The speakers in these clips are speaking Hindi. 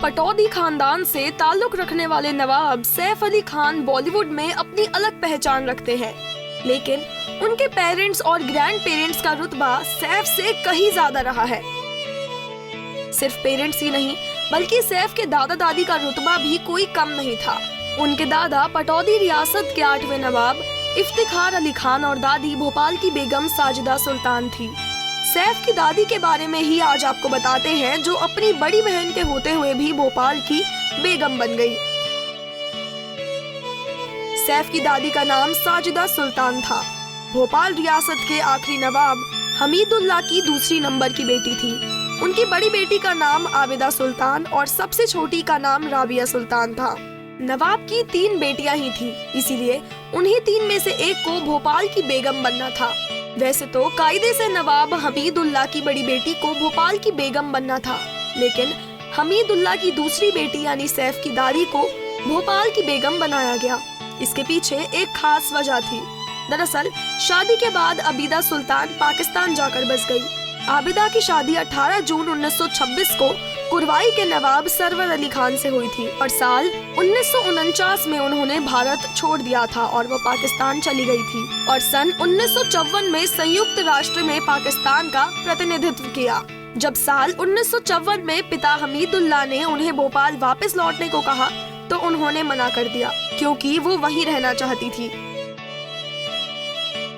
पटौदी खानदान से ताल्लुक रखने वाले नवाब सैफ अली खान बॉलीवुड में अपनी अलग पहचान रखते हैं, लेकिन उनके पेरेंट्स और ग्रैंड पेरेंट्स का रुतबा सैफ से कहीं ज्यादा रहा है। सिर्फ पेरेंट्स ही नहीं बल्कि सैफ के दादा दादी का रुतबा भी कोई कम नहीं था। उनके दादा पटौदी रियासत के 8वें नवाब इफ्तिखार अली खान और दादी भोपाल की बेगम साजिदा सुल्तान थी। सैफ की दादी के बारे में ही आज आपको बताते हैं, जो अपनी बड़ी बहन के होते हुए भी भोपाल की बेगम बन गई। सैफ की दादी का नाम साजिदा सुल्तान था। भोपाल रियासत के आखिरी नवाब हमीदुल्लाह की दूसरी नंबर की बेटी थी। उनकी बड़ी बेटी का नाम आबिदा सुल्तान और सबसे छोटी का नाम राबिया सुल्तान था। नवाब की 3 बेटियां ही थी, इसीलिए उन्हीं 3 में से एक को भोपाल की बेगम बनना था। वैसे तो कायदे से नवाब हमीदुल्लाह की बड़ी बेटी को भोपाल की बेगम बनना था, लेकिन हमीदुल्लाह की दूसरी बेटी यानी सैफ की दादी को भोपाल की बेगम बनाया गया। इसके पीछे एक खास वजह थी। दरअसल शादी के बाद आबिदा सुल्तान पाकिस्तान जाकर बस गई। आबिदा की शादी 18 जून 1926 को कुरवाई के नवाब सरवर अली खान से हुई थी और साल 1949 में उन्होंने भारत छोड़ दिया था और वो पाकिस्तान चली गई थी और सन 1954 में संयुक्त राष्ट्र में पाकिस्तान का प्रतिनिधित्व किया। जब साल 1954 में पिता हमीदुल्लाह ने उन्हें भोपाल वापस लौटने को कहा तो उन्होंने मना कर दिया, क्योंकि वो वहीं रहना चाहती थी।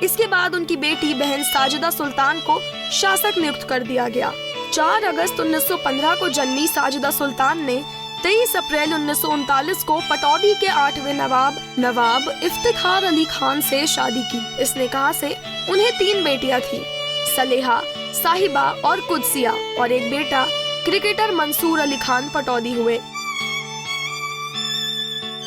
इसके बाद उनकी बेटी बहन साजिदा सुल्तान को शासक नियुक्त कर दिया गया। 4 अगस्त 1915 को जन्मी साजिदा सुल्तान ने 23 अप्रैल 1939 को पटौदी के 8वें नवाब इफ्तिखार अली खान से शादी की। इस निकाह से उन्हें 3 बेटियां थी, सलेहा, साहिबा और कुदसिया, और एक बेटा क्रिकेटर मंसूर अली खान पटौदी हुए।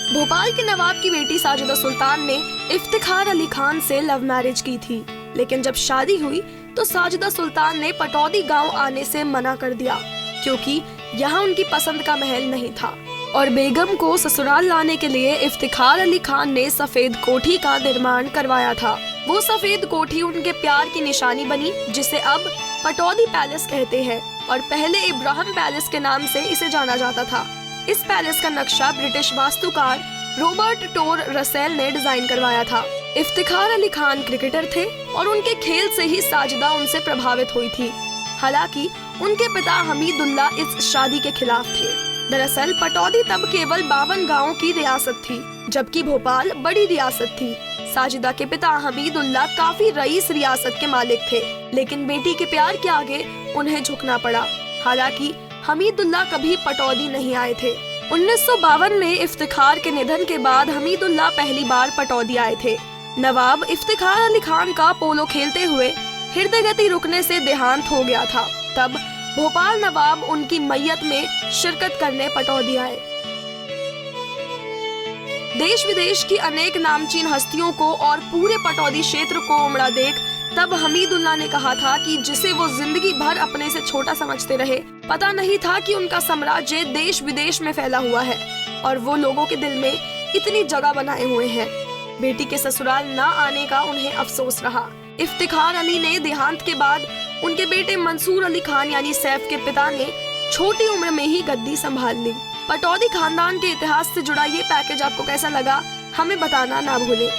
भोपाल के नवाब की बेटी साजिदा सुल्तान ने इफ्तिखार अली खान से लव मैरिज की थी, लेकिन जब शादी हुई तो साजिदा सुल्तान ने पटौदी गांव आने से मना कर दिया, क्योंकि यहाँ उनकी पसंद का महल नहीं था और बेगम को ससुराल लाने के लिए इफ्तिखार अली खान ने सफेद कोठी का निर्माण करवाया था। वो सफेद कोठी उनके प्यार की निशानी बनी, जिसे अब पटौदी पैलेस कहते हैं और पहले इब्राहिम पैलेस के नाम से इसे जाना जाता था। इस पैलेस का नक्शा ब्रिटिश वास्तुकार रॉबर्ट टोर रसेल ने डिजाइन करवाया था। इफ्तिखार अली खान क्रिकेटर थे और उनके खेल से ही साजिदा उनसे प्रभावित हुई थी। हालांकि उनके पिता हमीदुल्लाह इस शादी के खिलाफ थे। दरअसल पटौदी तब केवल 52 गांवों की रियासत थी, जबकि भोपाल बड़ी रियासत थी। साजिदा के पिता हमीदुल्लाह काफी रईस रियासत के मालिक थे, लेकिन बेटी के प्यार के आगे उन्हें झुकना पड़ा। हालांकि हमीदुल्लाह कभी पटौदी नहीं आए थे। 1952 में इफ्तिखार के निधन के बाद हमीदुल्लाह पहली बार पटौदी आए थे। नवाब इफ्तिखार अली खान का पोलो खेलते हुए हृदय गति रुकने से देहांत हो गया था। तब भोपाल नवाब उनकी मैयत में शिरकत करने पटौदी आए। देश विदेश की अनेक नामचीन हस्तियों को और पूरे पटौदी क्षेत्र को उमड़ा देख तब हमीदुल्लाह ने कहा था कि जिसे वो जिंदगी भर अपने से छोटा समझते रहे, पता नहीं था कि उनका साम्राज्य देश विदेश में फैला हुआ है और वो लोगों के दिल में इतनी जगह बनाए हुए हैं। बेटी के ससुराल न आने का उन्हें अफसोस रहा। इफ्तिखार अली ने देहांत के बाद उनके बेटे मंसूर अली खान यानी सैफ के पिता ने छोटी उम्र में ही गद्दी संभाल ली। पटौदी खानदान के इतिहास से जुड़ा ये पैकेज आपको कैसा लगा, हमें बताना ना भूलें।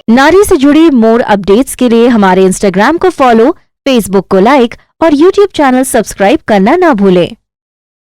नारी से जुड़ी मोर अपडेट्स के लिए हमारे इंस्टाग्राम को फॉलो, फेसबुक को लाइक और यूट्यूब चैनल सब्सक्राइब करना ना भूलें।